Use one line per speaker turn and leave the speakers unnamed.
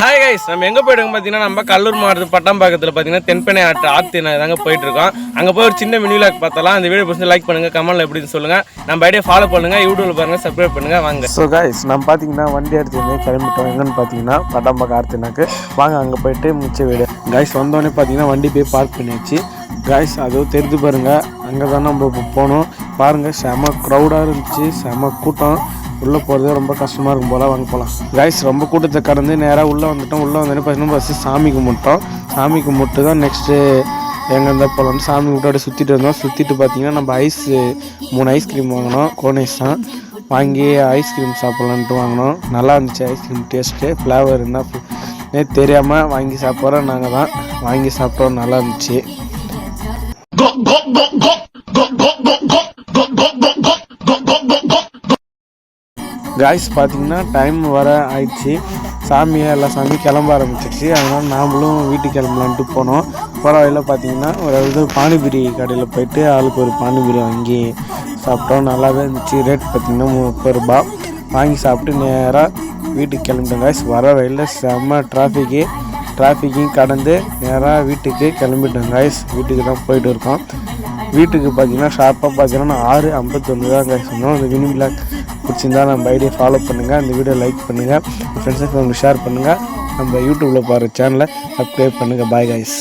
Hi guys, நம்ம எங்கே போய்ட்டு பார்த்தீங்கன்னா நம்ம கல்லூர் மாவட்டத்து பட்டாம்பாக்கத்தில் பார்த்தீங்கன்னா தென்பெண்ணை ஆற்று தாங்க போயிட்டு இருக்கோம். அங்கே போய் ஒரு சின்ன மினி விலாக் பார்த்தலாம். அந்த வீடியோ பிடிச்சி லைக் பண்ணுங்கள், கமெண்ட்ல எப்படின்னு சொல்லுங்கள். நம்ம ஐடியா ஃபாலோ பண்ணுங்கள், யூடியூப்ல பாருங்கள், சப்ஸ்கிரைப் பண்ணுங்கள். வாங்க.
ஸோ கைஸ், நம்ம பார்த்தீங்கன்னா வண்டி எடுத்துன்னு கிளம்பிட்டோம். எங்கன்னு பார்த்தீங்கன்னா பட்டாம்பாக்கம் ஆற்றுனாக்கு வாங்க, அங்கே போயிட்டு மிச்ச வீடு கைஸ். வந்தோடனே பார்த்தீங்கன்னா வண்டி போய் பார்க் பண்ணியாச்சு கைஸ். அதுவும் தெரிஞ்சு பாருங்கள், அங்கே தான் நம்ம போனோம். பாருங்கள், செம க்ரௌடாக இருந்துச்சு, செம கூட்டம். உள்ளே போகிறது ரொம்ப கஷ்டமாக இருக்கும் போல். வாங்க போகலாம் கைஸ். ரொம்ப கூட்டத்தை கடந்து நேராக உள்ளே வந்துட்டோம். உள்ளே வந்தோடனே பார்த்தீங்கன்னா ஃபஸ்ட்டு சாமி கும்பிட்டோம். சாமி கும்பிட்டு தான் நெக்ஸ்ட்டு எங்கே இருந்தால் போகலான்னு சாமி கும்பிட்டு சுற்றிட்டு இருந்தோம். சுற்றிட்டு பார்த்தீங்கன்னா நம்ம 3 ஐஸ்கிரீம் வாங்கினோம். கோன் ஐஸ் தான் வாங்கி ஐஸ்கிரீம் சாப்பிட்லான்ட்டு வாங்கினோம். நல்லா இருந்துச்சு ஐஸ்கிரீம் டேஸ்ட்டு. ஃப்ளேவர் என்ன தெரியாமல் வாங்கி சாப்பிட்றோம். நாங்கள் தான் வாங்கி சாப்பிட்டோம், நல்லா இருந்துச்சு. காய்ஸ் பார்த்தீங்கன்னா டைம் வர ஆயிடுச்சு. எல்லா சாமியும் கிளம்ப ஆரம்பிச்சிடுச்சு. அதனால் நாமளும் வீட்டுக்கு கிளம்பலான்ட்டு போனோம். போகிற வழியில் பார்த்தீங்கன்னா ஒரு பானிபூரி கடையில் போயிட்டு ஆளுக்கு ஒரு பானிபூரி வாங்கி சாப்பிட்டோம். நல்லாவே இருந்துச்சு. ரேட் பார்த்திங்கன்னா 30 ரூபா. வாங்கி சாப்பிட்டு நேராக வீட்டுக்கு கிளம்பிட்டோம் காய்ஸ். வர வழியில் செம்ம டிராஃபிக்கையும் கடந்து நேராக வீட்டுக்கு கிளம்பிட்டோம் காய்ஸ். வீட்டுக்கு தான் போயிட்டு இருக்கோம். வீட்டுக்கு பார்த்தீங்கன்னா ஷார்ப்பாக பார்த்தீங்கன்னா 6:51 தான் காய்ஸ் சொன்னோம். அந்த மினி விலாக் பிடிச்சிருந்தா நம்ம ஐடியா ஃபாலோ பண்ணுங்கள், அந்த வீடியோ லைக் பண்ணுங்கள், ஃப்ரெண்ட்ஸுக்கு உங்களுக்கு ஷேர் பண்ணுங்கள், நம்ம யூடியூப்பில் பாருங்கள், சேனலை சப்ஸ்கிரைப் பண்ணுங்கள். Bye guys.